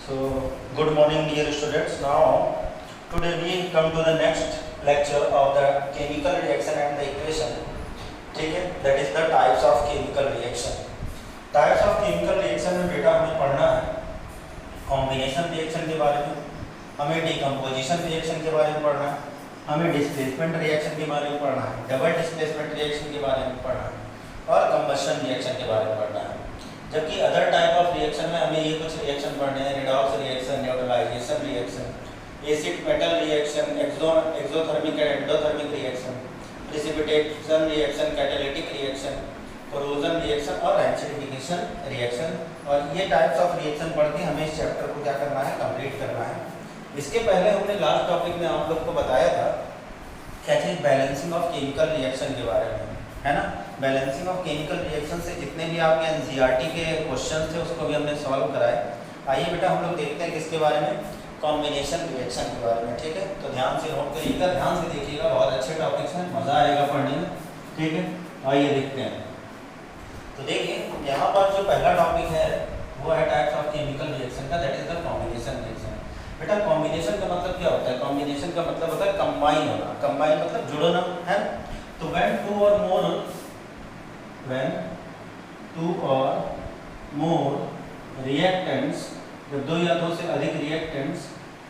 So, good morning dear students. Now, today we come to the next lecture of the chemical reaction and the equation. ठीक है, that is the types of chemical reaction. Types of chemical reaction में बेटा हमें पढ़ना है combination reaction के बारे में, हमें डिकम्पोजिशन रिएक्शन के बारे में पढ़ना है, हमें डिस्प्लेसमेंट रिएक्शन के बारे में पढ़ना है, डबल डिस्प्लेसमेंट रिएक्शन के बारे में पढ़ना है और कंबशन रिएक्शन के बारे में पढ़ना है। जबकि अदर टाइप ऑफ रिएक्शन में हमें ये कुछ रिएक्शन पढ़ने हैं, redox reaction, neutralisation reaction, acid metal reaction, exothermic and endothermic reaction, precipitation reaction, catalytic reaction, corrosion reaction और एसिडिफिकेशन रिएक्शन। और ये टाइप्स ऑफ रिएक्शन पढ़ के हमें इस चैप्टर को क्या करना है, कंप्लीट करना है। इसके पहले हमने लास्ट टॉपिक में आप लोग को बताया था क्या चीज़, बैलेंसिंग ऑफ केमिकल रिएक्शन के बारे में, है ना। बैलेंसिंग ऑफ केमिकल रिएक्शन से जितने भी आपके एनसीईआरटी के क्वेश्चन थे उसको भी हमने सॉल्व कराए। आइए बेटा हम लोग देखते हैं किसके बारे में, कॉम्बिनेशन रिएक्शन के बारे में। ठीक है, तो ध्यान से नोट करिएगा, ध्यान से देखिएगा, बहुत अच्छे टॉपिक्स हैं, मज़ा आएगा पढ़ने में। ठीक है, आइए देखते हैं। तो देखिए यहाँ पर जो पहला टॉपिक है वो है टाइप्स ऑफ केमिकल रिएक्शन का, that is the combination reaction. बेटा कॉम्बिनेशन का मतलब क्या होता है? कॉम्बिनेशन का मतलब होता है कंबाइन होना, कंबाइन मतलब जुड़ना, है। तो when two or more reactants, जब दो या दो से अधिक reactants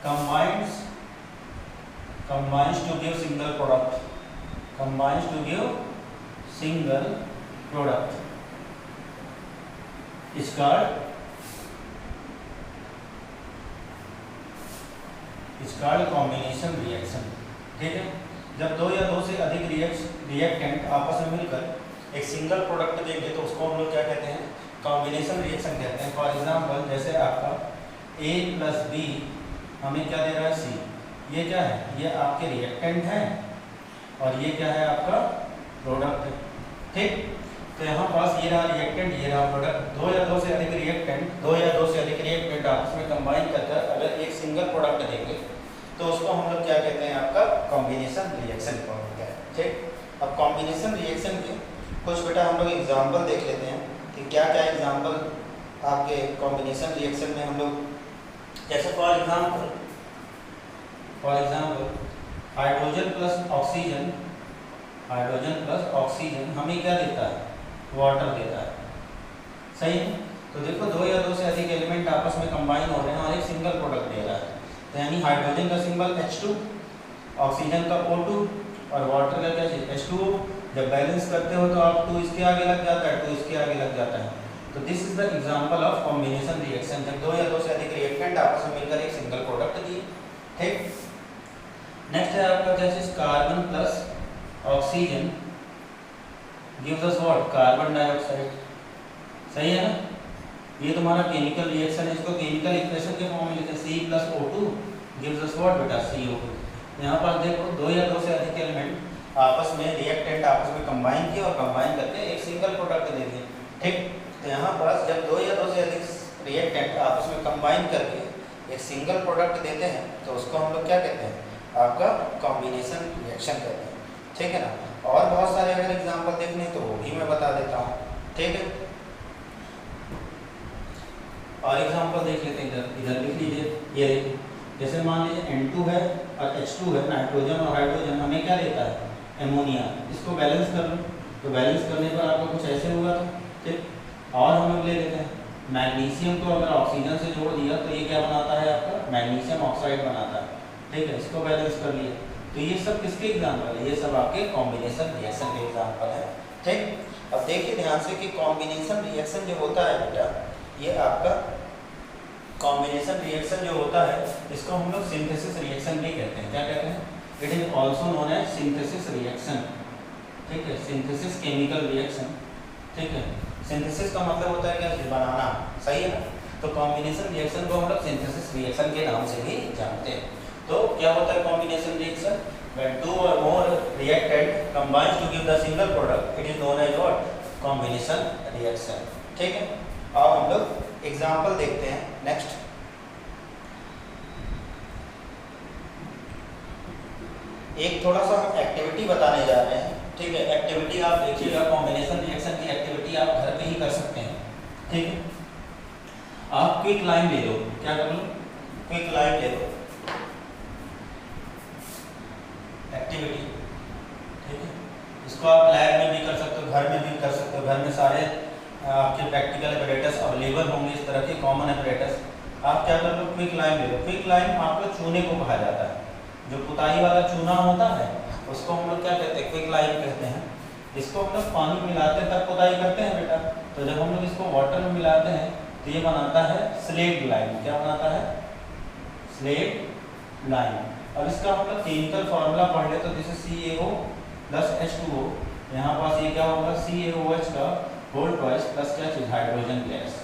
combines to give single product, combines to give single product is called combination reaction। ठीक है, जब दो या दो से अधिक रिएक्टेंट आपस में मिलकर एक सिंगल प्रोडक्ट देंगे तो उसको हम लोग क्या कहते हैं, कॉम्बिनेशन रिएक्शन कहते हैं। फॉर एग्जांपल जैसे आपका A प्लस बी हमें क्या दे रहा है, C। ये क्या है, ये आपके रिएक्टेंट हैं और ये क्या है, आपका प्रोडक्ट है। ठीक, तो यहाँ पास ये रहा रिएक्टेंट, ये रहा प्रोडक्ट। दो या दो से अधिक रिएक्टेंट आपस में कंबाइन कर अगर एक सिंगल प्रोडक्ट देंगे तो उसको हम लोग क्या कहते हैं, आपका कॉम्बिनेशन रिएक्शन कहते हैं। ठीक, अब कॉम्बिनेशन रिएक्शन के कुछ बेटा हम लोग एग्जांपल देख लेते हैं कि क्या क्या एग्जांपल आपके कॉम्बिनेशन रिएक्शन में हम लोग, जैसे for example hydrogen plus oxygen हमें क्या देता है, वाटर देता है। सही है, तो देखो दो या दो से अधिक एलिमेंट आपस में कंबाइन हो रहे हैं और एक सिंगल प्रोडक्ट दे रहा है। तो यानी हाइड्रोजन का सिंबल H2, ऑक्सीजन का O2 और वाटर का क्या चीज़, H2O। जब बैलेंस करते हो तो आप 2 इसके आगे लग जाता है, 2 इसके आगे लग जाता है। तो this is the example of combination reaction, जब दो या दो से अधिक रिएक्टेंट आपस में मिलकर एक सिंगल प्रोडक्ट दिए। ठीक, नेक्स्ट है आपका क्या चीज़, carbon plus oxygen gives us what, carbon dioxide. सही है ना, ये तुम्हारा केमिकल रिएक्शन है, इसको केमिकल इक्वेशन के फॉर्म में लिखते हैं, C+O2 गिव्स अस व्हाट बेटा, CO2। यहाँ पर देखो दो या दो से अधिक एलिमेंट आपस में रिएक्टेंट आपस में कंबाइन किए और कंबाइन करके एक सिंगल प्रोडक्ट दे दिए। ठीक, तो यहाँ पर जब दो या दो से अधिक रिएक्टेंट आपस में कंबाइन करके एक सिंगल प्रोडक्ट देते हैं तो उसको हम लोग क्या कहते हैं, आपका कॉम्बिनेशन रिएक्शन कहते हैं। ठीक है ना, और बहुत सारे अगर एग्जाम्पल देखने तो वो भी मैं बता देता हूँ। ठीक है, और एग्जांपल देख लेते हैं, इधर लिख लीजिए। ये देखिए, जैसे मान लीजिए N2 है और H2 है, नाइट्रोजन और हाइड्रोजन हमें क्या देता है, एमोनिया। इसको बैलेंस कर लो, तो बैलेंस करने पर आपको कुछ ऐसे हुआ था। ठीक, और हम लोग ले लेते हैं मैग्नीशियम को, अगर ऑक्सीजन से जोड़ दिया तो ये क्या बनाता है, आपका मैग्नीशियम ऑक्साइड बनाता है। ठीक है, इसको बैलेंस कर लिया। तो ये सब किसके एग्जाम्पल है, ये सब आपके कॉम्बिनेशन रिएक्शन के एग्जाम्पल है। ठीक, अब देखिए ध्यान से कि कॉम्बिनेशन रिएक्शन जो होता है बेटा, ये आपका कॉम्बिनेशन रिएक्शन जो होता है इसको हम लोग सिंथेसिस रिएक्शन भी कहते हैं। क्या कहते हैं, it is also known as synthesis reaction. ठीक है, सिंथेसिस केमिकल रिएक्शन। ठीक है, सिंथेसिस का मतलब होता है क्या, बनाना। सही है ना, तो कॉम्बिनेशन रिएक्शन को हम लोग सिंथेसिस रिएक्शन के नाम से भी जानते हैं। तो क्या होता है combination reaction, when two or more reactant combines to give the single product, it is known as what, combination reaction। ठीक है, अब हम लोग एग्जाम्पल देखते हैं। नेक्स्ट एक थोड़ा सा हम एक्टिविटी बताने जा रहे हैं। ठीक है, एक्टिविटी आप देखिएगा, कॉम्बिनेशन रिएक्शन की एक्टिविटी आप घर पे ही कर सकते हैं। ठीक है, आप आप क्विक लाइम ले लो, क्या कर लो, क्विक लाइम ले लो एक्टिविटी, ठीक है। इसको आप लैब में भी कर सकते हो, घर में भी कर सकते हो, घर में सारे आपके प्रैक्टिकल एपरेटस अवेलेबल होंगे, इस तरह के कॉमन एपरेटस। आप क्या कर लो, क्विक लाइम ले लो। क्विक लाइम आपको चूने को कहा जाता है, जो पुताई वाला चूना होता है उसको हम लोग क्या कहते हैं, क्विक लाइम कहते हैं। इसको हम लोग पानी मिलाते हैं तब पुताई करते हैं बेटा, तो जब हम लोग इसको वाटर में मिलाते हैं तो ये बनाता है स्लेट लाइम। क्या बनाता है, स्लेट लाइम। अब इसका हम लोग केमिकल फार्मूला पढ़ ले, तो जैसे CaO प्लस H2O, यहाँ पास ये क्या होगा, CaOH का होल ट्वाइस प्लस क्या चीज़, हाइड्रोजन गैस,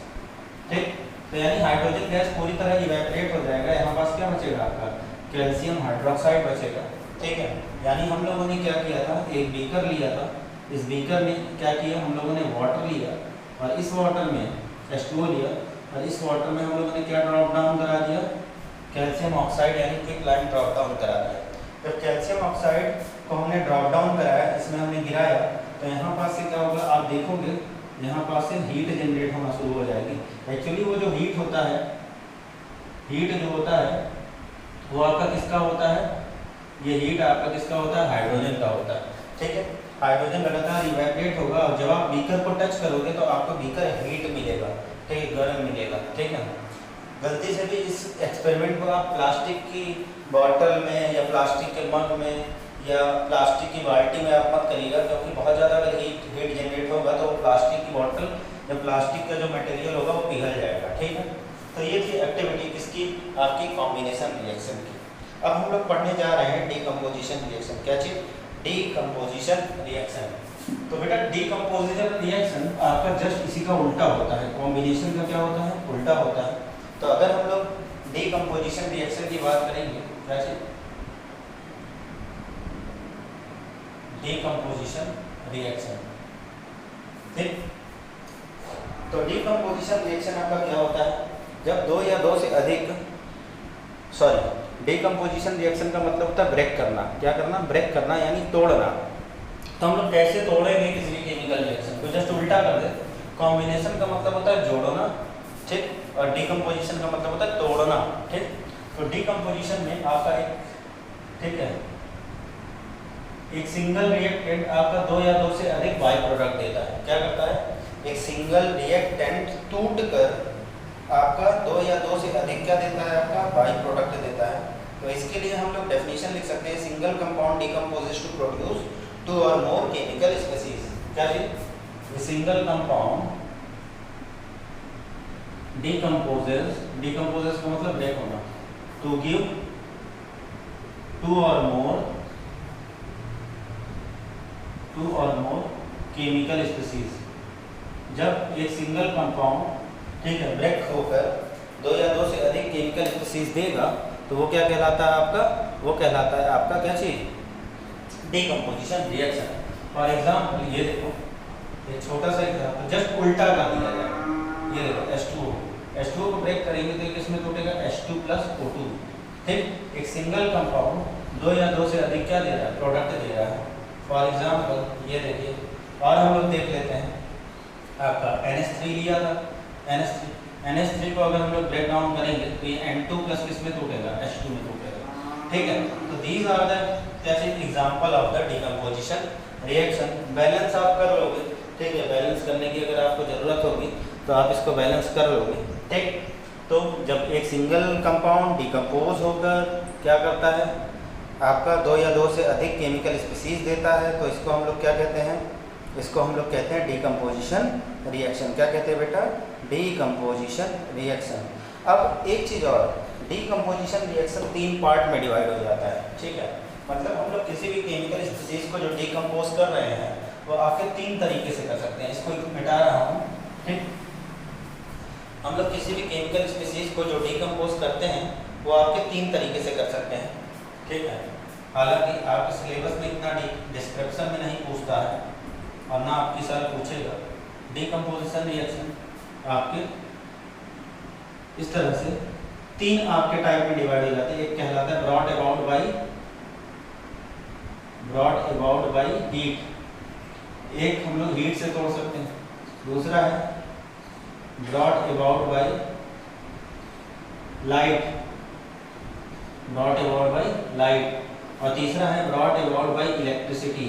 ठीक। तो यानी हाइड्रोजन गैस पूरी तरह इवेपोरेट हो जाएगा, यहाँ पास क्या बचेगा आपका, कैल्शियम हाइड्रोक्साइड बचेगा, ठीक है। यानी हम लोगों ने क्या किया था, एक बीकर लिया था, इस बीकर में क्या किया हम लोगों ने, वाटर लिया, और इस वाटर में H2O लिया, और इस वाटर में हम लोगों ने क्या ड्रॉप डाउन करा दिया, कैल्शियम ऑक्साइड यानी क्विक लाइम ड्रॉप डाउन करा दिया। जब कैल्शियम ऑक्साइड को हमने ड्रॉप डाउन कराया, इसमें हमने गिराया, तो यहाँ पास से क्या होगा, आप देखोगे यहाँ पास से हीट जनरेट होना शुरू हो जाएगी। एक्चुअली वो जो हीट होता है, हीट जो होता है वो आपका किसका होता है, ये हीट आपका किसका होता है, हाइड्रोजन का होता है, ठीक है। हाइड्रोजन लगातार इवेपोरेट होगा, और जब आप बीकर को टच करोगे तो आपको बीकर हीट मिलेगा, ठीक है, गर्म मिलेगा, ठीक है। गलती से भी इस एक्सपेरिमेंट को आप प्लास्टिक की बॉटल में या प्लास्टिक के मग में या प्लास्टिक की बाल्टी में आप मत करिएगा, क्योंकि बहुत ज़्यादा अगर हीट जनरेट होगा तो प्लास्टिक की बॉटल या प्लास्टिक का जो मटेरियल होगा वो पिघल जाएगा, ठीक है। तो ये थी एक्टिविटी किसकी, आपकी कॉम्बिनेशन रिएक्शन की। अब हम लोग पढ़ने जा रहे हैं डीकम्पोजिशन रिएक्शन। क्या चीज़, डीकम्पोजिशन रिएक्शन। तो बेटा डीकम्पोजिशन रिएक्शन आपका जस्ट इसी का उल्टा होता है, कॉम्बिनेशन का क्या होता है, उल्टा होता है। तो अगर हम लोग डीकम्पोजिशन रिएक्शन की बात करेंगे, क्या चीज़, डीकम्पोजिशन रिएक्शन, ठीक। तो डीकम्पोजिशन रिएक्शन आपका क्या होता है, जब दो या दो से अधिक, डीकम्पोजिशन रिएक्शन का मतलब होता है ब्रेक करना। क्या करना, ब्रेक करना यानी तोड़ना। तो हम लोग कैसे तोड़ेंगे किसी भी केमिकल रिएक्शन को, जस्ट उल्टा कर दे। कॉम्बिनेशन का मतलब होता है जोड़ना, ठीक, और डीकम्पोजिशन का मतलब होता है तोड़ना, ठीक। तो डीकम्पोजिशन में आपका एक, ठीक है, एक सिंगल रिएक्टेंट आपका दो या दो से अधिक बाई प्रोडक्ट देता है। क्या करता है, एक सिंगल रिएक्टेंट टूटकर आपका दो या दो से अधिक क्या देता है, आपका बाई प्रोडक्ट देता है। तो इसके लिए हम लोग डेफिनेशन लिख सकते हैं, single compound decomposes to produce two और मोर केमिकल स्पीशीज। क्या चीज, सिंगल कंपाउंड डीकम्पोजेस, डीकम्पोजेस का मतलब ब्रेक होना, टू गिव टू और मोर केमिकल स्पीशीज। जब एक सिंगल कंपाउंड, ठीक है, ब्रेक होकर दो या दो से अधिक केमिकल स्पीशीज देगा तो वो क्या कहलाता है आपका, वो कहलाता है आपका क्या चीज, डीकम्पोजिशन रिएक्शन। फॉर एग्जाम्पल ये देखो, एक छोटा सा एग्जाम्पल जस्ट उल्टा कर दिया जाए। ये देखो H2O को ब्रेक करेंगे तो किसमें टूटेगा, H2 प्लस O2, ठीक। एक सिंगल कंपाउंड दो या दो से अधिक क्या दे रहा है, प्रोडक्ट दे रहा है। फॉर एग्जाम्पल ये देखिए, और हम लोग देख लेते हैं आपका NH3 लिया था, NH3 को अगर हम लोग ब्रेक डाउन करेंगे तो ये N2 प्लस किस में टूटेगा, H2 में टूटेगा, ठीक है। तो दीज आर द क्या चीज, example of the decomposition reaction. Balance आप कर लोगे, ठीक है, बैलेंस करने की अगर आपको ज़रूरत होगी तो आप इसको बैलेंस कर लोगे, ठीक। तो जब एक सिंगल कंपाउंड डीकम्पोज होकर क्या करता है, आपका दो या दो से अधिक केमिकल स्पीशीज देता है, तो इसको हम लोग क्या कहते हैं, इसको हम लोग कहते हैं डीकम्पोजिशन रिएक्शन। क्या कहते हैं बेटा, डीकम्पोजिशन रिएक्शन। अब एक चीज़ और, डीकम्पोजिशन रिएक्शन 3 पार्ट में डिवाइड हो जाता है, ठीक है। मतलब हम लोग किसी भी केमिकल स्पीशीज को जो डीकम्पोज कर रहे हैं वो आपके 3 तरीके से कर सकते हैं। इसको मिटा रहा हूँ, ठीक। हम लोग किसी भी केमिकल स्पीशीज को जो डीकम्पोज करते हैं वो आपके 3 तरीके से कर सकते हैं, ठीक है। हालांकि आपके सिलेबस में इतना डिस्क्रिप्शन में नहीं पूछता है और ना आपकी सर पूछेगा। डीकम्पोजिशन रिएक्शन आपके इस तरह से 3 आपके टाइप में डिवाइड हो जाते हैं। एक कहलाता है ब्रॉट अबाउट बाई हीट, एक हम लोग हीट से तोड़ सकते हैं। दूसरा है brought about by light, brought about by light, और तीसरा है brought about by electricity,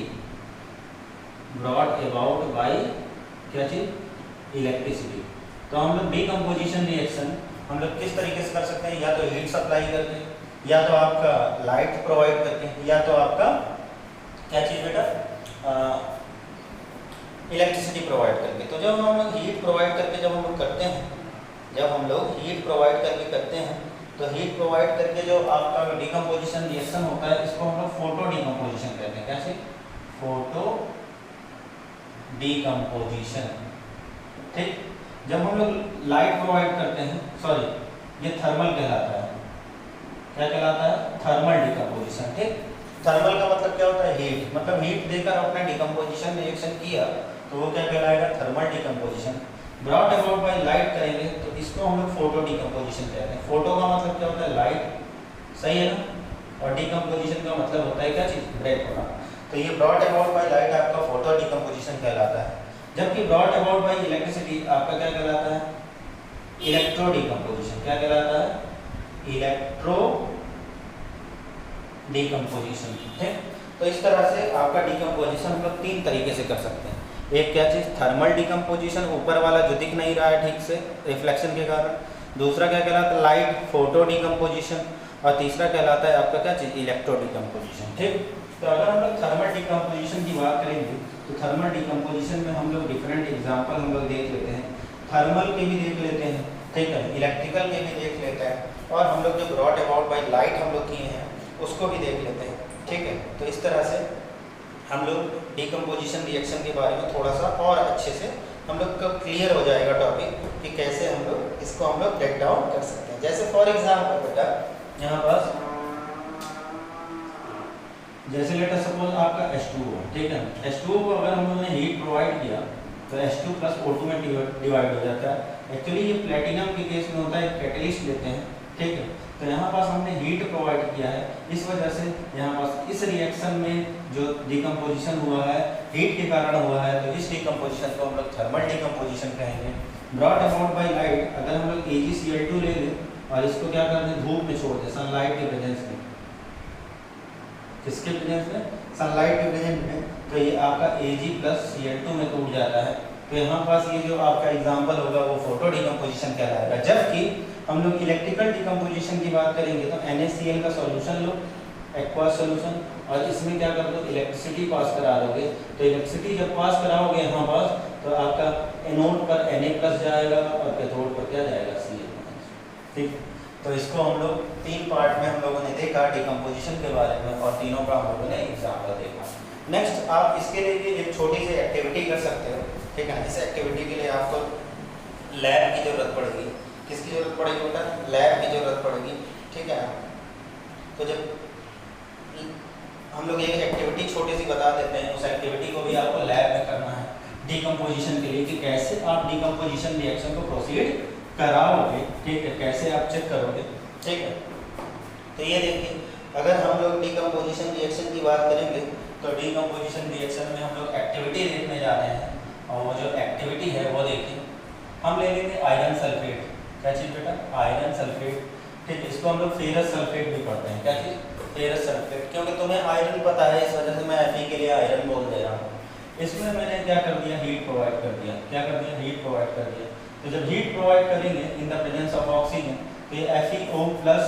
brought about by क्या चीज, इलेक्ट्रिसिटी। तो हम लोग डीकम्पोजिशन रिएक्शन हम लोग किस तरीके से कर सकते हैं, या तो हीट सप्लाई करके, या तो आपका लाइट प्रोवाइड करके, या तो आपका क्या चीज बेटा, इलेक्ट्रिसिटी प्रोवाइड करके। तो जब हम लोग हीट प्रोवाइड करके जब हम लोग करते हैं, जब हम लोग हीट प्रोवाइड करके करते हैं, तो हीट प्रोवाइड करके जो आपका डीकम्पोजिशन रिएक्शन होता है, इसको हम लोग फोटो डीकम्पोजिशन कहते हैं। कैसे, फोटो डीकम्पोजिशन। ठीक, जब हम लोग लाइट प्रोवाइड करते हैं, सॉरी ये थर्मल कहलाता है। क्या कहलाता है, थर्मल डीकम्पोजिशन। ठीक, थर्मल का मतलब क्या होता है, हीट, मतलब हीट देकर आपने डीकम्पोजिशन रिएक्शन किया तो वो क्या कहलाएगा, thermal decomposition. Brought about by light करेंगे तो इसको हम लोग फोटो डीकम्पोजिशन कहते हैं। फोटो का मतलब क्या होता है, लाइट, सही है ना, और डीकम्पोजिशन का मतलब होता है क्या चीज, ब्रेक होना। तो ये ब्रॉट अबाउट बाय लाइट आपका फोटो डीकम्पोजिशन कहलाता है, जबकि ब्रॉट अबाउट बाय इलेक्ट्रिसिटी आपका क्या कहलाता है, इलेक्ट्रो डीकम्पोजिशन। क्या कहलाता है, इलेक्ट्रो डीकम्पोजिशन। ठीक, तो इस तरह से आपका डीकम्पोजिशन हम लोग तीन तरीके से कर सकते हैं। एक क्या चीज़, थर्मल डीकम्पोजिशन, ऊपर वाला जो दिख नहीं रहा है ठीक से रिफ्लेक्शन के कारण। दूसरा क्या कहलाता है, लाइट फोटो डीकम्पोजिशन, और तीसरा कहलाता है आपका क्या चीज़, इलेक्ट्रो डीकम्पोजिशन। ठीक, तो अगर हम लोग थर्मल डीकम्पोजिशन की बात करेंगे तो थर्मल डीकम्पोजिशन में हम लोग डिफरेंट एग्जाम्पल हम लोग देख लेते हैं, थर्मल के भी देख लेते हैं, ठीक है, इलेक्ट्रिकल के भी देख लेते हैं, और हम लोग जो ब्रॉट अबाउट बाय लाइट हम लोग किए हैं उसको भी देख लेते हैं। ठीक है, तो इस तरह से हम लोग डीकम्पोजिशन रिएक्शन के बारे में थोड़ा सा और अच्छे से हम लोग का क्लियर हो जाएगा टॉपिक कि कैसे हम लोग इसको हम लोग ब्रेक डाउन कर सकते हैं। जैसे फॉर एग्जाम्पल बेटा यहाँ पास जैसे लेटर सपोज आपका H2O, ठीक है, H2O को अगर हम लोगों ने हीट प्रोवाइड किया तो H2 प्लस O2 में डिवाइड हो जाता है। एक्चुअली ये प्लेटिनम के केस में होता है, कैटलिस्ट लेते हैं। ठीक है, तो यहाँ पास हमने हीट प्रोवाइड किया है, इस वजह से यहाँ पास इस रिएक्शन में जो डीकम्पोजिशन हुआ है हीट के कारण हुआ है, तो इस डीकम्पोजिशन को हम लोग थर्मल डीकम्पोजिशन कहेंगे। ब्रॉट अबाउट बाय लाइट अगर हम लोग AgCl2 ले लें और इसको क्या कर दें, धूप में छोड़ दें, सनलाइट के प्रेजेंस में, किसके प्रेजेंस में, सनलाइट के प्रेजेंस में, तो ये आपका Ag प्लस Cl2 में टूट जाता है। तो यहाँ पास ये जो आपका एग्जाम्पल होगा वो फोटो डीकम्पोजिशन कहलाएगा। जबकि हम लोग इलेक्ट्रिकल डीकम्पोजिशन की बात करेंगे तो NaCl का सॉल्यूशन लो, एक्वा सॉल्यूशन, और इसमें क्या कर दो, इलेक्ट्रिसिटी पास करा दोगे। तो इलेक्ट्रिसिटी जब पास कराओगे यहाँ पास तो आपका एनोड पर Na+ जाएगा और कैथोड पर क्या जाएगा, Cl। ठीक, तो इसको हम लोग तीन पार्ट में हम लोगों ने देखा डीकम्पोजिशन के बारे में, और तीनों का हम लोगों ने एग्जाम्पल देखा। नेक्स्ट आप इसके लिए भी एक छोटी सी एक्टिविटी कर सकते हो। ठीक है, इस एक्टिविटी के लिए आपको लैब की जरूरत पड़ेगी। किसकी जरूरत पड़ेगी बेटा, लैब की जरूरत पड़ेगी। ठीक है, तो जब हम लोग एक एक्टिविटी छोटी सी बता देते हैं, उस एक्टिविटी को भी आपको लैब में करना है डीकम्पोजिशन के लिए, कि कैसे आप डीकम्पोजिशन रिएक्शन को प्रोसीड कराओगे। ठीक है, कैसे आप चेक करोगे। ठीक है, तो ये देखिए, अगर हम लोग डीकम्पोजिशन रिएक्शन की बात करेंगे तो डीकम्पोजिशन रिएक्शन में हम लोग एक्टिविटी देखने जा रहे हैं, और वो जो एक्टिविटी है वो देखिए, हम ले लेंगे आयरन सल्फेट। क्या चीज़ बेटा, आयरन सल्फेट। ठीक है, इसको हम लोग फेरस सल्फेट भी पढ़ते हैं। क्या चीज़, फेरस सल्फेट, क्योंकि तुम्हें आयरन पता है इस वजह से मैं Fe के लिए आयरन बोल दे रहा हूँ। इसमें मैंने क्या कर दिया, हीट प्रोवाइड कर दिया। क्या कर दिया, हीट प्रोवाइड कर दिया। तो जब हीट प्रोवाइड करेंगे in the presence of oxygen तो ये FeO plus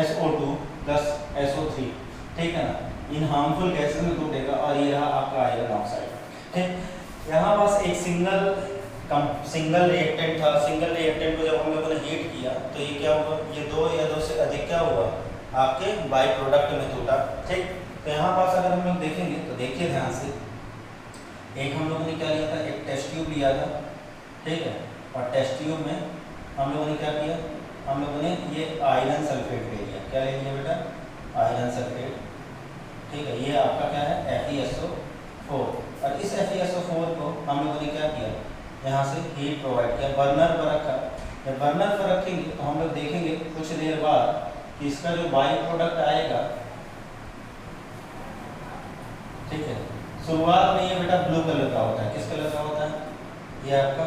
SO2 plus SO3, ठीक है ना, इन हार्मफुल गैसेस में टूटेगा, और ये रहा आपका आयरन ऑक्साइड। ठीक, यहाँ पास एक सिंगल रिएक्टेंट था। सिंगल रिएक्टेंट को जब हम लोगों ने हीट किया तो ये क्या हुआ, ये दो या दो से अधिक क्या हुआ, आपके बाई प्रोडक्ट में टूटा। ठीक, तो यहाँ पास अगर हम लोग देखेंगे तो देखिए ध्यान से, एक हम लोगों ने क्या लिया था, एक टेस्ट ट्यूब लिया था। ठीक है, और टेस्ट ट्यूब में हम लोगों ने क्या किया, हम लोगों ने ये आयरन सल्फेट ले लिया। क्या ले लिया बेटा, आयरन सल्फेट। ठीक है, ये आपका क्या है, FeSO4, और इस FeSO4 को हम लोगों ने क्या किया, यहाँ से हीट प्रोवाइड किया, बर्नर पर रखा। जब बर्नर पर रखेंगे तो हम लोग देखेंगे कुछ देर बाद कि इसका जो बाई प्रोडक्ट आएगा, ठीक है, शुरुआत में ये बेटा ब्लू कलर का होता है। किस कलर का होता है, ये आपका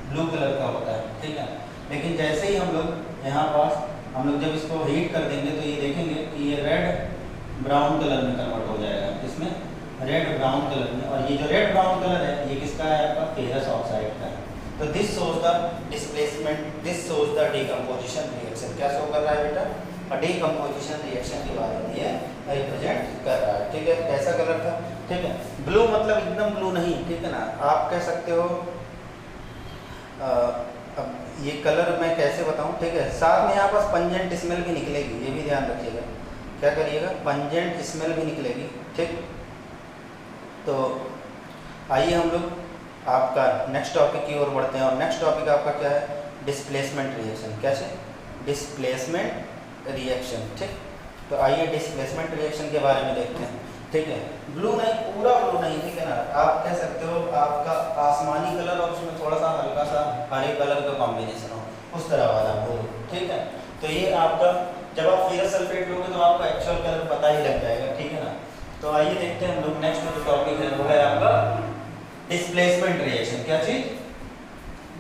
ब्लू कलर का होता है। ठीक है, लेकिन जैसे ही हम लोग यहाँ पास हम लोग जब इसको हीट कर देंगे तो ये देखेंगे कि ये रेड ब्राउन कलर में कन्वर्ट हो जाएगा, इसमें रेड ब्राउन कलर में। और ये जो रेड ब्राउन कलर है ये किसका है? आपका फेरस ऑक्साइड का है। तो this shows the displacement, this shows the decomposition reaction. क्या शो कर रहा है बेटा? डीकम्पोजिशन रिएक्शन के बारे में ये रिप्रेजेंट कर रहा है। ठीक है, कैसा कलर था? ठीक है, ब्लू मतलब एकदम ब्लू नहीं, ठीक है ना, आप कह सकते हो अब ये कलर मैं कैसे बताऊं, ठीक है। साथ में यहाँ पास पंजेंट स्मेल भी निकलेगी, ये भी ध्यान रखिएगा। क्या करिएगा? पंजेंट स्मेल भी निकलेगी, ठीक। तो आइए हम लोग आपका नेक्स्ट टॉपिक की ओर बढ़ते हैं, और नेक्स्ट टॉपिक आपका क्या है? Displacement reaction. कैसे? डिस्प्लेसमेंट रिएक्शन, ठीक। तो आइए डिस्प्लेसमेंट रिएक्शन के बारे में देखते हैं, ठीक है। ब्लू नहीं, पूरा ब्लू नहीं, ठीक है ना, आप कह सकते हो आपका आसमानी कलर और उसमें थोड़ा सा हल्का सा हरे कलर का कॉम्बिनेशन हो, उस तरह वाला ब्लू, ठीक है। तो ये आपका जब आप फेरस सल्फेट लोगे तो आपका एक्चुअल कलर पता ही लग जाएगा, ठीक है ना। तो आइए देखते हैं हम लोग नेक्स्ट जो टॉपिक है वो है आपका डिस्प्लेसमेंट रिएक्शन। क्या चीज?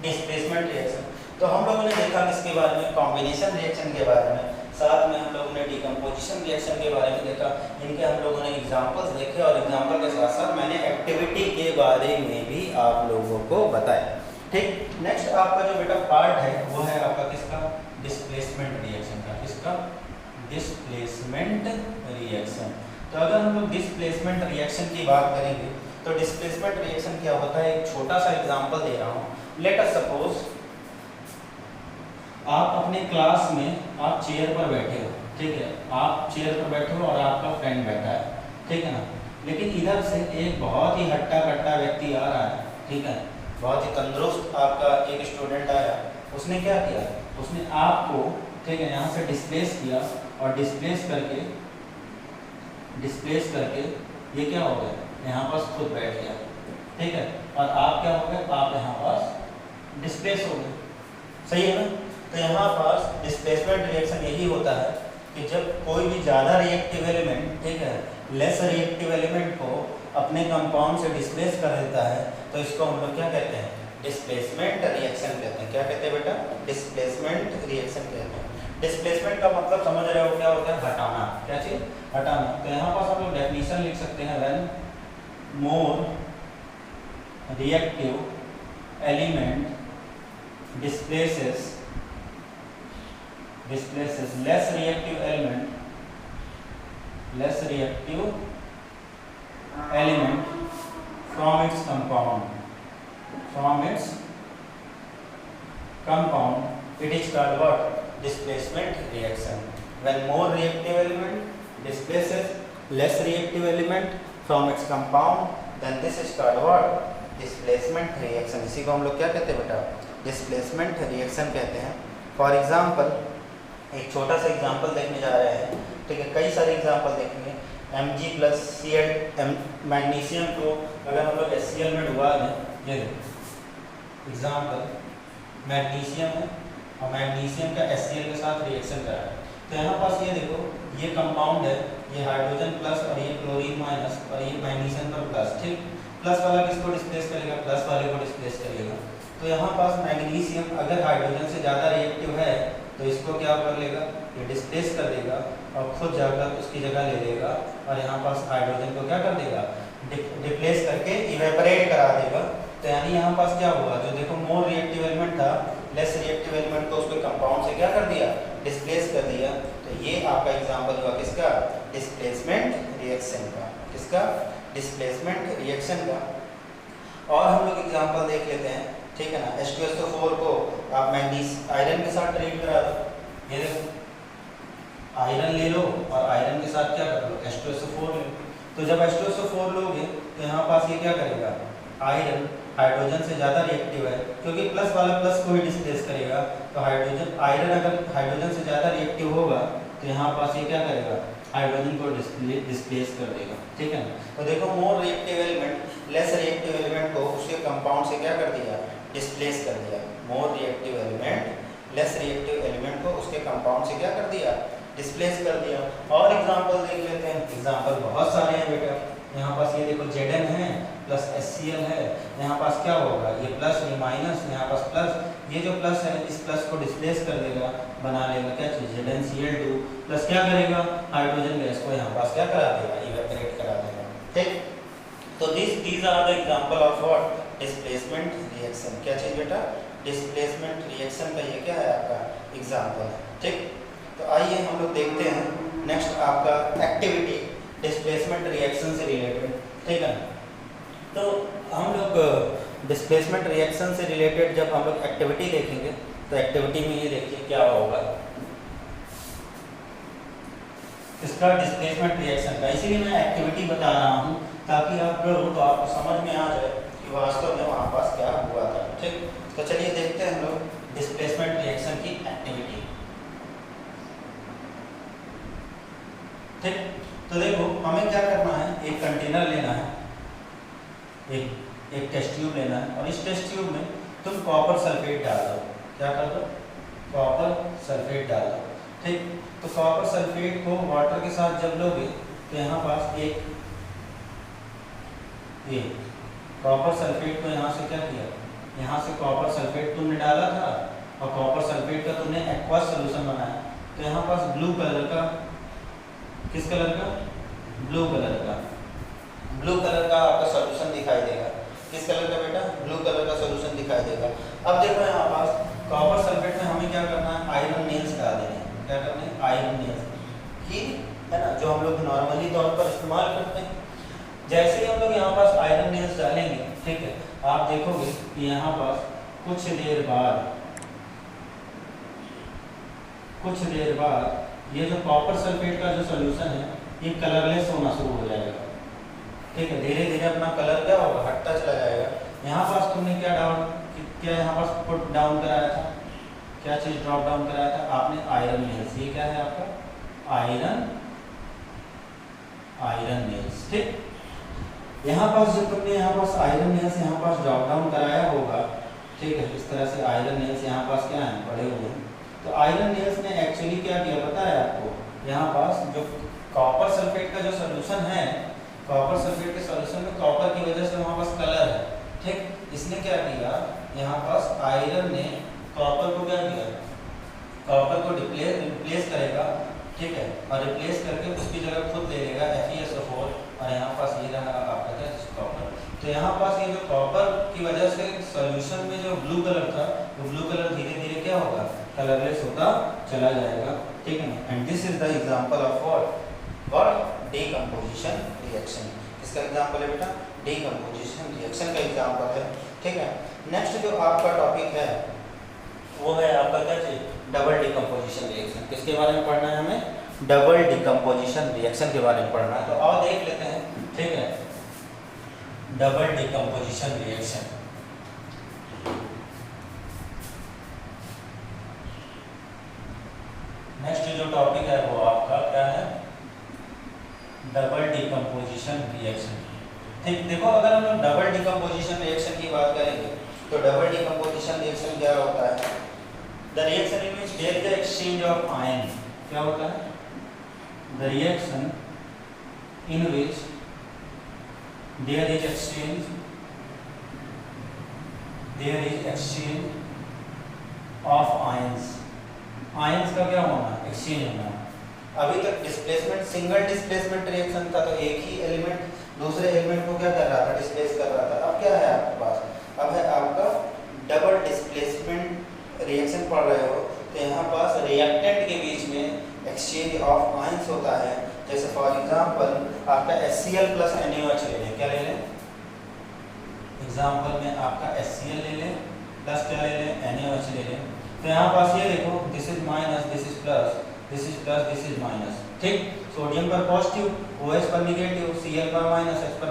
Displacement reaction. तो हम लोगों ने देखा किसके बारे में? कॉम्बिनेशन रिएक्शन के बारे में, साथ में हम लोगों ने डिकम्पोजिशन रिएक्शन के बारे में देखा। इनके हम लोगों ने एग्जांपल्स देखे, और एग्जांपल के साथ साथ मैंने एक्टिविटी के बारे में भी आप लोगों को बताया, ठीक। नेक्स्ट आपका जो बेटा पार्ट है वो है आपका किसका? डिस्प्लेसमेंट रिएक्शन का। किसका? Displacement reaction. तो अगर हम लोग डिस्प्लेसमेंट रिएक्शन की बात करेंगे तो डिस्प्लेसमेंट रिएक्शन क्या होता है? एक छोटा सा एग्जांपल दे रहा हूँ। लेट अस सपोज आप अपने क्लास में आप चेयर पर बैठे हो, ठीक है, आप चेयर पर बैठे हो और आपका फ्रेंड बैठा है, ठीक है ना। लेकिन इधर से एक बहुत ही हट्टा कट्टा व्यक्ति आ रहा है, ठीक है, बहुत ही तंदुरुस्त आपका एक स्टूडेंट आया। उसने क्या किया? उसने आपको, ठीक है, यहाँ से डिस्प्लेस किया, और डिस्प्लेस करके ये क्या हो गया? यहाँ पास खुद बैठ गया, ठीक है, और आप क्या हो गए? आप यहाँ पास डिस्प्लेस हो गए। सही है ना। तो यहाँ पास डिस्प्लेसमेंट रिएक्शन यही होता है कि जब कोई भी ज़्यादा रिएक्टिव एलिमेंट, ठीक है, लेस रिएक्टिव एलिमेंट को अपने कंपाउंड से डिस्प्लेस कर देता है, तो इसको हम लोग क्या कहते हैं? डिस्प्लेसमेंट रिएक्शन कहते हैं। क्या कहते हैं बेटा? डिस्प्लेसमेंट रिएक्शन कहते हैं। डिस्प्लेसमेंट का मतलब समझ रहे हो क्या होता है? हटाना। क्या चीज़? हटाना। तो यहाँ पास हम लोग डेफिनेशन लिख सकते हैं, when more reactive element displaces less reactive element from its compound, it is called what? Displacement reaction. When more reactive element displaces less reactive element from its compound, then this is called what? Displacement reaction. इसी को हम लोग क्या कहते हैं बेटा? Displacement reaction कहते हैं। फॉर एग्जांपल एक छोटा सा एग्जांपल देखने जा रहे हैं, ठीक है, कई सारे एग्जांपल देखेंगे। Mg+Cl मैग्नीशियम को अगर हम लोग HCl में डुबा दें, ये देखो एग्जांपल, मैग्नीशियम है और मैग्नीशियम का HCl के साथ रिएक्शन कर रहा है। तो यहाँ पास ये देखो, ये कंपाउंड है, ये हाइड्रोजन प्लस और ये क्लोरीन माइनस और ये मैग्नीशियम पर प्लस, ठीक। प्लस वाला किसको डिस्प्लेस करेगा? प्लस वाले को डिस्प्लेस करेगा। तो यहाँ पास मैग्नीशियम अगर हाइड्रोजन से ज़्यादा रिएक्टिव है तो इसको क्या कर लेगा? ये डिस्प्लेस कर देगा और खुद जाकर उसकी जगह ले लेगा, और यहाँ पास हाइड्रोजन को क्या कर देगा? डिप्लेस करके इवेपोरेट करा देगा। तो यानी यहाँ पास क्या हुआ? जो देखो मोर रिएक्टिव एलिमेंट था, लेस रिएक्टिव एलिमेंट को उसके कंपाउंड से क्या कर दिया? डिस्प्लेस कर दिया। तो ये आपका एग्जाम्पल हुआ किसका? डिस्प्लेसमेंट रिएक्शन का। किसका? डिस्प्लेसमेंट रिएक्शन का। और हम लोग एग्जाम्पल देख लेते हैं, ठीक है ना। H2SO4 को आप मैग्नीज आयरन के साथ ट्रीट करा दो, ये देखो आयरन ले लो और आयरन के साथ क्या कर लो? H2SO4 ले। तो जब H2SO4 लोगे तो यहाँ पास ये क्या करेगा? आयरन हाइड्रोजन से ज़्यादा रिएक्टिव है, क्योंकि प्लस वाला प्लस को ही डिस्प्लेस करेगा। तो हाइड्रोजन आयरन अगर हाइड्रोजन से ज़्यादा रिएक्टिव होगा तो यहाँ पास ये क्या करेगा? हाइड्रोजन को डिस्प्लेस कर देगा, ठीक है ना। तो देखो more reactive element less reactive element को उसके कंपाउंड से क्या कर दिया? डिस्प्लेस कर दिया। More reactive element less reactive element को उसके कंपाउंड से क्या कर दिया? डिस्प्लेस कर दिया। और एग्जांपल देख लेते हैं। एग्जांपल बहुत सारे हैं बेटा। यहाँ पास ये देखो Zn है प्लस HCl है, यहाँ पास क्या होगा? ये प्लस ये माइनस, यहाँ पास प्लस ये जो प्लस है इस प्लस को डिस्प्लेस कर देगा, बना लेगा क्या चीज़ ZnCl2 प्लस क्या करेगा हाइड्रोजन गैस को यहाँ पास क्या करा देगा इवेपोरेट करा देगा। ठीक, तो these are the example of what displacement reaction. क्या चीज़ बेटा डिस्प्लेसमेंट रिएक्शन का ये क्या है आपका एग्जाम्पल है। ठीक, तो आइए हम लोग देखते हैं नेक्स्ट आपका एक्टिविटी डिस्प्लेसमेंट रिएक्शन से रिलेटेड। ठीक है, तो हम लोग डिस्प्लेसमेंट रिएक्शन से रिलेटेड जब हम लोग एक्टिविटी देखेंगे तो एक्टिविटी में ये देखिए क्या होगा इसका डिस्प्लेसमेंट रिएक्शन का, इसीलिए मैं एक्टिविटी बता रहा हूँ ताकि आप करो तो आपको समझ में आ जाए कि वास्तव में वहाँ पास क्या हुआ था। ठीक, तो चलिए देखते हैं हम लोग डिस्प्लेसमेंट रिएक्शन की एक्टिविटी। ठीक, तो देखो हमें क्या करना है, एक कंटेनर लेना है, एक टेस्ट ट्यूब लेना है और इस टेस्ट ट्यूब में तुम कॉपर सल्फेट डाल दो। क्या कर दो कॉपर सल्फेट डाल दो। ठीक, तो कॉपर सल्फेट को वाटर के साथ जब लोगे तो यहाँ पास एक ये कॉपर सल्फेट को यहाँ से क्या किया, यहाँ से कॉपर सल्फेट तुमने डाला था और कॉपर सल्फेट का तुमने एक्वस सोल्यूशन बनाया, तो यहाँ पास ब्लू कलर का, किस कलर का ब्लू कलर का आपका सॉल्यूशन दिखाई देगा। किस कलर का बेटा ब्लू कलर का सॉल्यूशन दिखाई देगा। अब देखो यहाँ पास कॉपर सल्फेट में हमें क्या करना है आयरन नेल्स डाल देने हैं। क्या करना है आयरन नेल्स की है ना, जो हम लोग नॉर्मली तौर पर इस्तेमाल करते हैं। जैसे ही हम लोग यहाँ पास आयरन नेल्स डालेंगे, ठीक है, आप देखोगे कि यहाँ पास कुछ देर बाद ये जो कॉपर सल्फेट का जो सॉल्यूशन है ये कलरलेस होना शुरू हो जाएगा। ठीक है, धीरे धीरे अपना कलर क्या होगा हटता चला जाएगा। यहाँ पास तुमने क्या यहाँ पास पुट डाउन कराया था, क्या चीज़ ड्रॉप डाउन कराया था आपने आयरन नेल्स। ये क्या है आपका आयरन नेल्स। ठीक, यहाँ पास जब तुमने यहाँ पास आयरन नेल्स यहाँ पास ड्रॉप डाउन कराया होगा, ठीक है, इस तरह से आयरन नेल्स यहाँ पास क्या है पड़े हुए हैं। तो आयरन नेल्स ने एक्चुअली क्या किया पता है आपको, यहाँ पास जो कॉपर सल्फेट का जो सोल्यूशन है, कॉपर सल्फेट के सॉल्यूशन में कॉपर की वजह से वहाँ पास कलर है। ठीक, इसने क्या किया यहाँ पास आयरन ने कॉपर को क्या किया, कॉपर को रिप्लेस करेगा। ठीक है, और रिप्लेस करके उसकी जगह खुद ले लेगा FeSO4 और यहाँ पास ये रहा आपका क्या कॉपर। तो यहाँ पास ये जो कॉपर की वजह से सॉल्यूशन में जो ब्लू कलर था वो ब्लू कलर धीरे धीरे क्या होगा कलरलेस होता चला जाएगा। ठीक है, and this is the example of what decomposition reaction. इसका एग्जांपल है बेटा डीकंपोजिशन रिएक्शन का एग्जांपल है। ठीक है, नेक्स्ट जो आपका टॉपिक है वो है आपका क्या चीज डबल डिकम्पोजिशन रिएक्शन। किसके बारे में पढ़ना है हमें, डबल डिकम्पोजिशन रिएक्शन के बारे में पढ़ना है। तो आओ देख लेते हैं। ठीक है, डबल डिकम्पोजिशन रिएक्शन। नेक्स्ट जो टॉपिक है वो आपका क्या है डबल डिकम्पोजिशन रिएक्शन। ठीक, देखो अगर हम लोग डबल डिकम्पोजिशन रिएक्शन की बात करेंगे तो डबल डिकम्पोजिशन रिएक्शन क्या होता है, the reaction in which there is the exchange of ion. क्या होता है, the reaction in which there is exchange of ions. Ions का क्या होना, एक्सचेंज होना। अभी तक डिस्प्लेसमेंट सिंगल डिस्प्लेसमेंट रिएक्शन था, तो एक ही एलिमेंट दूसरे एलिमेंट को क्या कर रहा था डिस्प्लेस कर रहा था। अब क्या है आपके पास, अब है आपका डबल डिस्प्लेसमेंट रिएक्शन पढ़ रहे हो तो यहाँ पास रिएक्टेंट के बीच में एक्सचेंज ऑफ आयंस होता है। जैसे फॉर एग्जांपल आपका HCl प्लस NaOH ले लें, क्या ले लें एग्जांपल में आपका HCl ले लें प्लस क्या ले लें NaOH ले लें। तो यहाँ पास ये देखो this is minus, this is plus, this is plus, this is minus. ठीक, सोडियम पर पॉजिटिव, OH पर नेगेटिव, Cl पर माइनस, H पर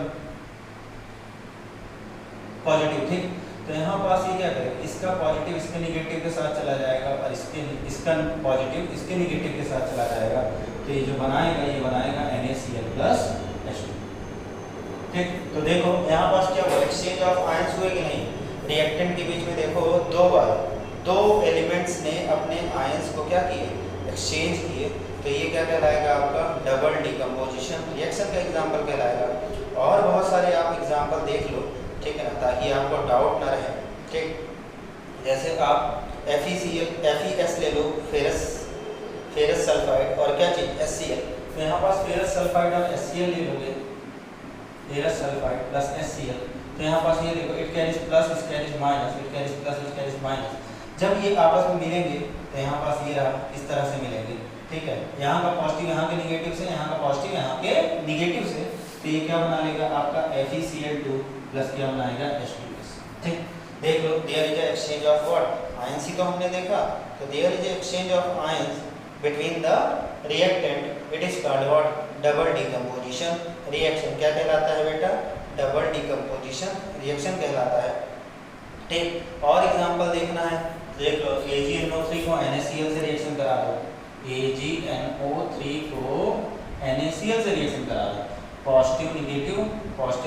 पॉजिटिव। ठीक, तो यहाँ पास ये क्या करेगा, इसका पॉजिटिव इसके नेगेटिव के साथ चला जाएगा और इसका पॉजिटिव इसके नेगेटिव के साथ चला जाएगा। तो ये जो बनाएगा ये बनाएगा NaCl प्लस H2। ठीक, तो देखो यहाँ पास क्या हुआ एक्सचेंज ऑफ आयंस हुए कि नहीं। रिएक्टेंट के बीच में देखो दो बार दो एलिमेंट्स ने अपने आयंस को क्या किए एक्सचेंज किए। तो ये क्या कहलाएगा आपका डबल डिकम्पोजिशन रिएक्शन का एग्जाम्पल कहलाएगा। और बहुत सारे आप एग्जाम्पल देख लो, ठीक है ना, ताकि आपको डाउट ना रहे। ठीक, जैसे आप FeS ले लो, फेरस सल्फाइड, और क्या चीज़ HCl, तो यहाँ पास फेरस सल्फाइड और HCl ले लोगे, फेरस सल्फाइड प्लस HCl, तो यहाँ पास ये देखो it carries plus, it carries minus, it carries plus, it carries minus. जब ये आपस में मिलेंगे तो यहाँ पास ये रहा, इस तरह से मिलेंगे, ठीक है। यहाँ का पॉजिटिव यहाँ के निगेटिव से, यहाँ का पॉजिटिव यहाँ के निगेटिव से, तो ये क्या बना लेगा आपका FeCl2 प्लस क्या बनाएगा H2S, ठीक। देख लो, there is exchange of what, ions ही तो हमने देखा, तो there is exchange of ions between the reactant, it is called what, double decomposition reaction. क्या कहलाता है बेटा, डबल डिकम्पोजिशन रिएक्शन कहलाता है, ठीक। और एग्जांपल देखना है, देख लो AgNO3 को NaCl से रिएक्शन करा दो, AgNO3 को NaCl से रिएक्शन करा दो, पॉजिटिव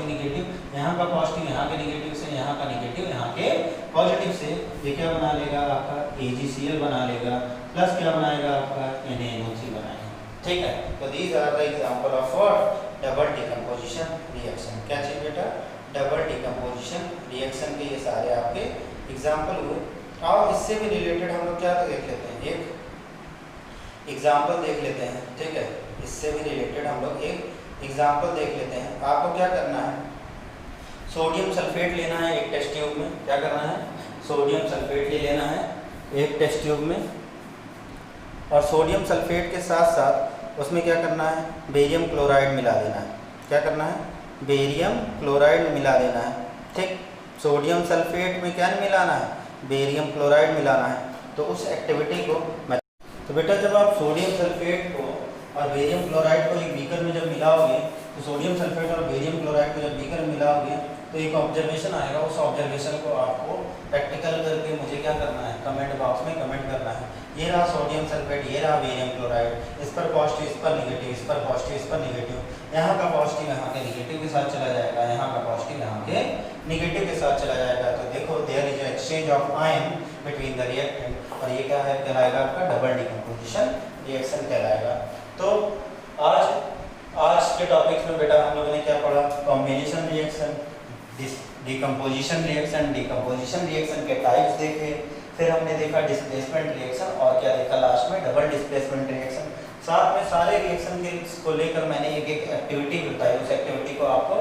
निगेटिव, यहाँ का पॉजिटिव यहाँ के निगेटिव से, यहाँ का निगेटिव यहाँ के पॉजिटिव से, ये क्या बना लेगा आपका AgCl बना लेगा, प्लस क्या बनाएगा आपका NaNO3 बनाएगा, ठीक है। तो these are the example of what, double decomposition reaction. क्या चाहिए बेटा, डबल डिकम्पोजिशन रिएक्शन के ये सारे आपके एग्जांपल हुए। और इससे भी रिलेटेड हम लोग क्या देख लेते हैं, एक एग्जांपल देख लेते हैं, ठीक है। इससे भी रिलेटेड हम लोग एक एग्जांपल देख लेते हैं। आपको क्या करना है, सोडियम सल्फेट लेना है एक टेस्ट ट्यूब में, क्या करना है, सोडियम सल्फेट ले लेना है एक टेस्ट ट्यूब में, और सोडियम सल्फेट के साथ साथ उसमें क्या करना है, बेरियम क्लोराइड मिला देना है। क्या करना है, बेरियम क्लोराइड मिला देना है, ठीक। सोडियम सल्फेट में क्या मिलाना है, बेरियम क्लोराइड मिलाना है। तो उस एक्टिविटी को तो बेटा जब आप सोडियम सल्फेट को और बेरियम क्लोराइड को एक बीकर में जब मिलाओगे, तो सोडियम सल्फेट और बेरियम क्लोराइड को जब बीकर में मिलाओगे तो एक ऑब्जर्वेशन आएगा, उस ऑब्जर्वेशन को आपको प्रैक्टिकल करके मुझे क्या करना है, कमेंट बॉक्स में कमेंट करना है। ये रहा सोडियम सल्फेट, ये रहा बेरियम क्लोराइड, इस पर पॉजिटिव, इस पर निगेटिव, इस पर पॉजिटिव, इस पर निगेटिव, यहाँ का पॉजिटिव यहाँ के निगेटिव के साथ चला जाएगा, यहाँ का पॉजिटिव यहाँ के निगेटिव के साथ चला जाएगा। तो देखो there is exchange of ion between the reactant, और ये क्या है, कहलाएगा आपका डबल डिकम्पोजिशन रिएक्शन कहलाएगा। तो आज के टॉपिक्स में बेटा हम लोगों ने क्या पढ़ा, कॉम्बिनेशन रिएक्शन, डिकम्पोजिशन रिएक्शन के टाइप्स देखे, फिर हमने देखा डिस्प्लेसमेंट रिएक्शन, और क्या देखा लास्ट में, डबल डिस्प्लेसमेंट रिएक्शन। साथ में सारे रिएक्शन के को लेकर मैंने एक एक्टिविटी बताई, उस एक्टिविटी को आपको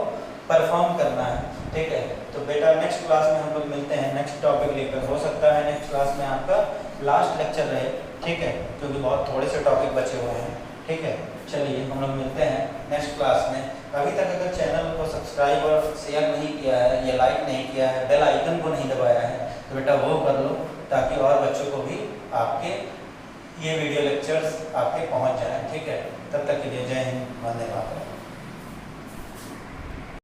परफॉर्म करना है, ठीक है। तो बेटा नेक्स्ट क्लास में हम लोग मिलते हैं नेक्स्ट टॉपिक लेकर, हो सकता है नेक्स्ट क्लास में आपका लास्ट लेक्चर रहे, ठीक है, क्योंकि बहुत थोड़े से टॉपिक बचे हुए हैं, ठीक है। चलिए हम लोग मिलते हैं नेक्स्ट क्लास में। अभी तक अगर चैनल को सब्सक्राइब और शेयर नहीं किया है या लाइक नहीं किया है, बेल आइकन को नहीं दबाया है, तो बेटा वो कर लो, ताकि और बच्चों को भी आपके ये वीडियो लेक्चर्स आपके पहुंच जाएं, ठीक है। तब तक के लिए जय हिंद, वंदे मातरम।